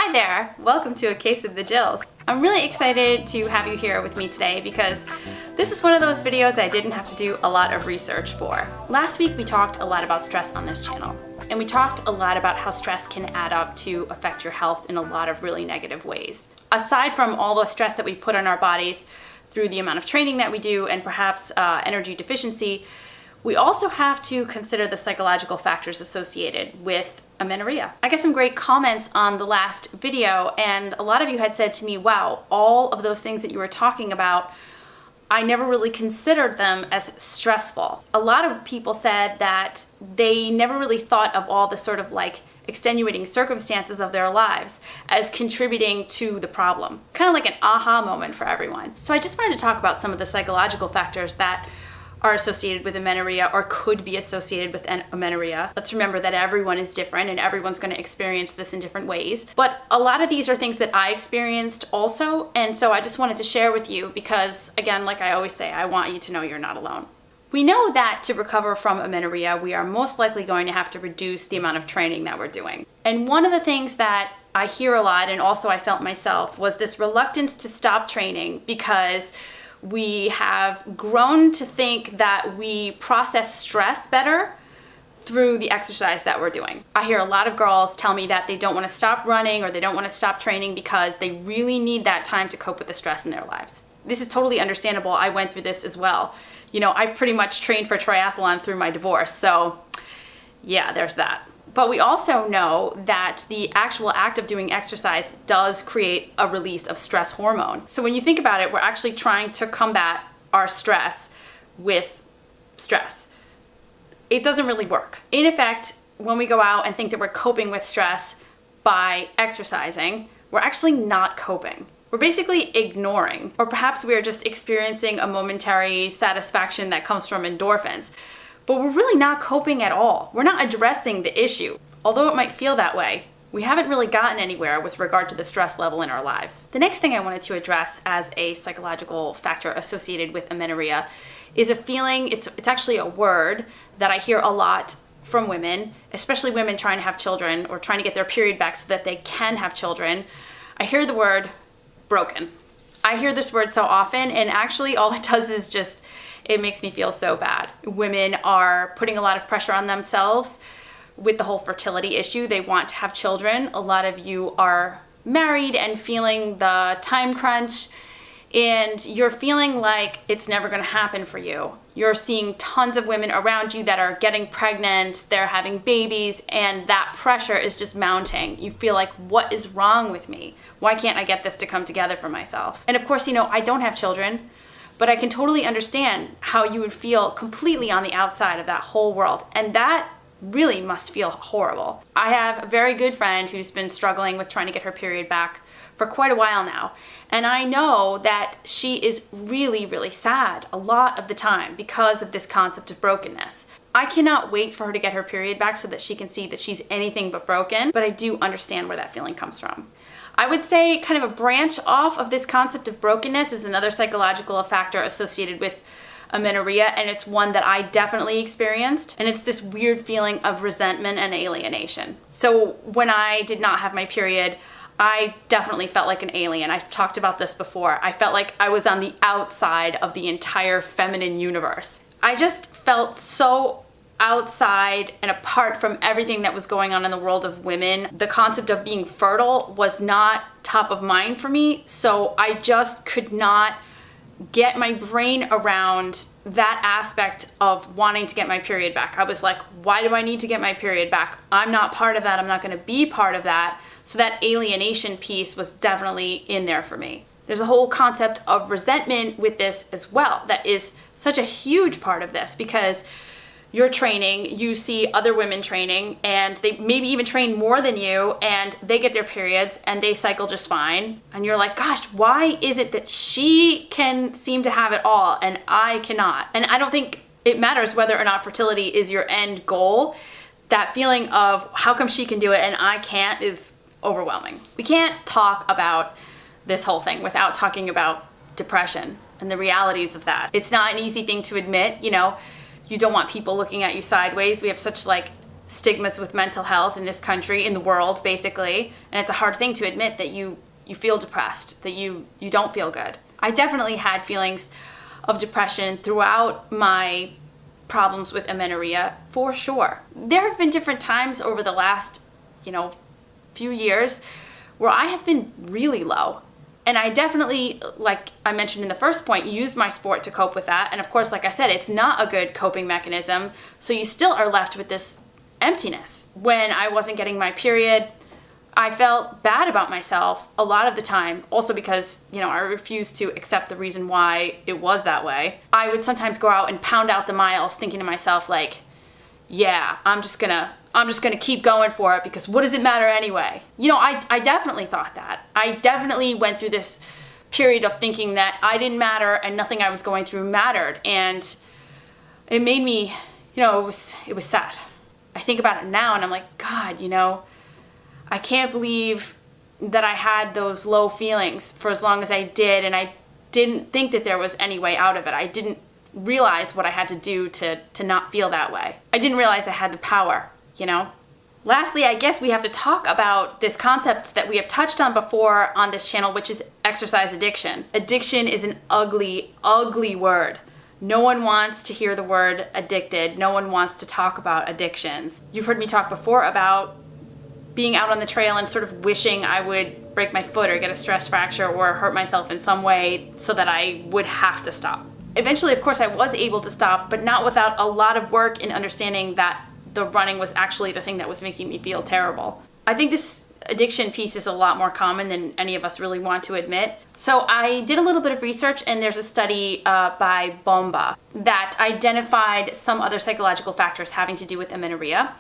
Hi there! Welcome to A Case of the Jills. I'm really excited to have you here with me today because this is one of those videos I didn't have to do a lot of research for. Last week we talked a lot about stress on this channel, and we talked a lot about how stress can add up to affect your health in a lot of really negative ways. Aside from all the stress that we put on our bodies through the amount of training that we do and perhaps energy deficiency, we also have to consider the psychological factors associated with amenorrhea. I got some great comments on the last video, and a lot of you had said to me, wow, all of those things that you were talking about, I never really considered them as stressful. A lot of people said that they never really thought of all the sort of like extenuating circumstances of their lives as contributing to the problem. Kind of like an aha moment for everyone. So I just wanted to talk about some of the psychological factors that are associated with amenorrhea or could be associated with amenorrhea. Let's remember that everyone is different and everyone's going to experience this in different ways. But a lot of these are things that I experienced also, and so I just wanted to share with you because, again, like I always say, I want you to know you're not alone. We know that to recover from amenorrhea, we are most likely going to have to reduce the amount of training that we're doing. And one of the things that I hear a lot, and also I felt myself, was this reluctance to stop training because we have grown to think that we process stress better through the exercise that we're doing. I hear a lot of girls tell me that they don't want to stop running or they don't want to stop training because they really need that time to cope with the stress in their lives. This is totally understandable. I went through this as well. You know, I pretty much trained for triathlon through my divorce, so yeah, there's that. But we also know that the actual act of doing exercise does create a release of stress hormone. So when you think about it, we're actually trying to combat our stress with stress. It doesn't really work. In effect, when we go out and think that we're coping with stress by exercising, we're actually not coping. We're basically ignoring, or perhaps we are just experiencing a momentary satisfaction that comes from endorphins. But we're really not coping at all. We're not addressing the issue. Although it might feel that way, we haven't really gotten anywhere with regard to the stress level in our lives. The next thing I wanted to address as a psychological factor associated with amenorrhea is a feeling, it's actually a word that I hear a lot from women, especially women trying to have children or trying to get their period back so that they can have children. I hear the word broken. I hear this word so often, and actually all it does is just it makes me feel so bad. Women are putting a lot of pressure on themselves with the whole fertility issue. They want to have children. A lot of you are married and feeling the time crunch, and you're feeling like it's never going to happen for you. You're seeing tons of women around you that are getting pregnant, they're having babies, and that pressure is just mounting. You feel like, what is wrong with me? Why can't I get this to come together for myself? And of course, you know, I don't have children, but I can totally understand how you would feel completely on the outside of that whole world. And that really must feel horrible. I have a very good friend who's been struggling with trying to get her period back for quite a while now. And I know that she is really, really sad a lot of the time because of this concept of brokenness. I cannot wait for her to get her period back so that she can see that she's anything but broken, but I do understand where that feeling comes from. I would say kind of a branch off of this concept of brokenness is another psychological factor associated with amenorrhea, and it's one that I definitely experienced, and it's this weird feeling of resentment and alienation. So when I did not have my period, I definitely felt like an alien. I've talked about this before. I felt like I was on the outside of the entire feminine universe. I just felt so outside and apart from everything that was going on in the world of women. The concept of being fertile was not top of mind for me, so I just could not get my brain around that aspect of wanting to get my period back. I was like, why do I need to get my period back? I'm not part of that. I'm not going to be part of that. So that alienation piece was definitely in there for me. There's a whole concept of resentment with this as well that is such a huge part of this because you're training, you see other women training, and they maybe even train more than you, and they get their periods and they cycle just fine. And you're like, gosh, why is it that she can seem to have it all and I cannot? And I don't think it matters whether or not fertility is your end goal. That feeling of how come she can do it and I can't is overwhelming. We can't talk about this whole thing without talking about depression and the realities of that. It's not an easy thing to admit, you know. You don't want people looking at you sideways. We have such like stigmas with mental health in this country, in the world, basically. And it's a hard thing to admit that you feel depressed, that you don't feel good. I definitely had feelings of depression throughout my problems with amenorrhea, for sure. There have been different times over the last, few years where I have been really low. And I definitely, like I mentioned in the first point, use my sport to cope with that. And of course, like I said, it's not a good coping mechanism. So you still are left with this emptiness. When I wasn't getting my period, I felt bad about myself a lot of the time. Also because, I refused to accept the reason why it was that way. I would sometimes go out and pound out the miles thinking to myself like, yeah, I'm just gonna keep going for it because what does it matter anyway? I definitely thought that. I definitely went through this period of thinking that I didn't matter and nothing I was going through mattered. And it made me, it was sad. I think about it now and I'm like, God, I can't believe that I had those low feelings for as long as I did. And I didn't think that there was any way out of it. I didn't realize what I had to do to not feel that way. I didn't realize I had the power. Lastly, I guess we have to talk about this concept that we have touched on before on this channel, which is exercise addiction. Addiction is an ugly, ugly word. No one wants to hear the word addicted. No one wants to talk about addictions. You've heard me talk before about being out on the trail and sort of wishing I would break my foot or get a stress fracture or hurt myself in some way so that I would have to stop. Eventually, of course, I was able to stop, but not without a lot of work in understanding that the running was actually the thing that was making me feel terrible. I think this addiction piece is a lot more common than any of us really want to admit. So I did a little bit of research, and there's a study by Bomba that identified some other psychological factors having to do with amenorrhea.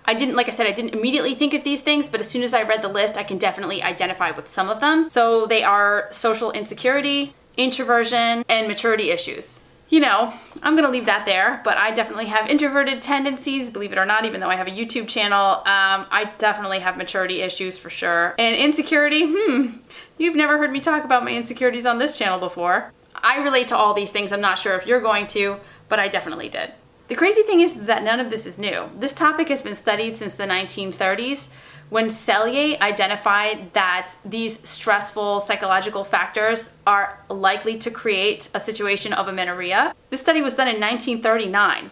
Like I said, I didn't immediately think of these things, but as soon as I read the list, I can definitely identify with some of them. So they are social insecurity, introversion, and maturity issues. I'm gonna leave that there, but I definitely have introverted tendencies, believe it or not, even though I have a YouTube channel. I definitely have maturity issues for sure. And insecurity, you've never heard me talk about my insecurities on this channel before. I relate to all these things. I'm not sure if you're going to, but I definitely did. The crazy thing is that none of this is new. This topic has been studied since the 1930s, when Selye identified that these stressful psychological factors are likely to create a situation of amenorrhea. This study was done in 1939.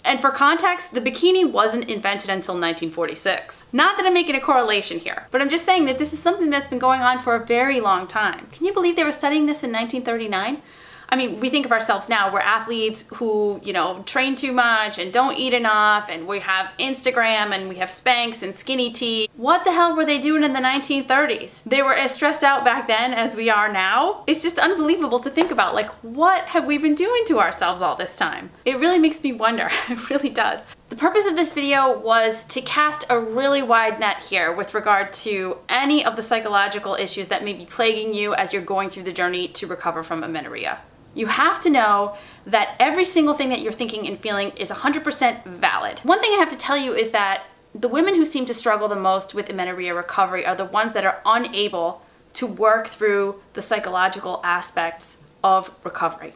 And for context, the bikini wasn't invented until 1946. Not that I'm making a correlation here, but I'm just saying that this is something that's been going on for a very long time. Can you believe they were studying this in 1939? I mean, we think of ourselves now, we're athletes who, train too much and don't eat enough, and we have Instagram and we have Spanx and skinny tea. What the hell were they doing in the 1930s? They were as stressed out back then as we are now. It's just unbelievable to think about, like, what have we been doing to ourselves all this time? It really makes me wonder, it really does. The purpose of this video was to cast a really wide net here with regard to any of the psychological issues that may be plaguing you as you're going through the journey to recover from amenorrhea. You have to know that every single thing that you're thinking and feeling is 100% valid. One thing I have to tell you is that the women who seem to struggle the most with amenorrhea recovery are the ones that are unable to work through the psychological aspects of recovery.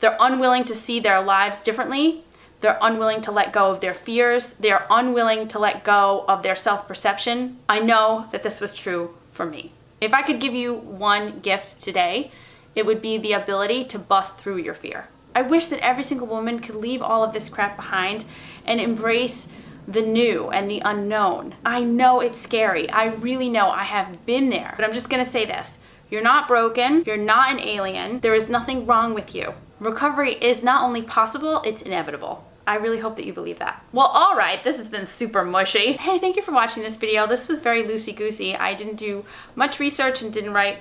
They're unwilling to see their lives differently. They're unwilling to let go of their fears. They are unwilling to let go of their self-perception. I know that this was true for me. If I could give you one gift today, it would be the ability to bust through your fear. I wish that every single woman could leave all of this crap behind and embrace the new and the unknown. I know it's scary. I really know. I have been there. But I'm just gonna say this. You're not broken. You're not an alien. There is nothing wrong with you. Recovery is not only possible, it's inevitable. I really hope that you believe that. Well, all right, this has been super mushy. Hey, thank you for watching this video. This was very loosey-goosey. I didn't do much research and didn't write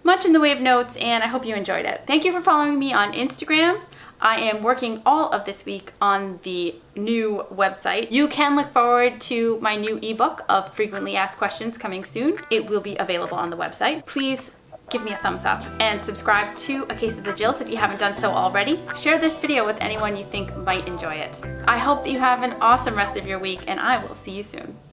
much in the way of notes, and I hope you enjoyed it. Thank you for following me on Instagram. I am working all of this week on the new website. You can look forward to my new ebook of frequently asked questions coming soon. It will be available on the website. Please give me a thumbs up and subscribe to A Case of the Jills if you haven't done so already. Share this video with anyone you think might enjoy it. I hope that you have an awesome rest of your week, and I will see you soon.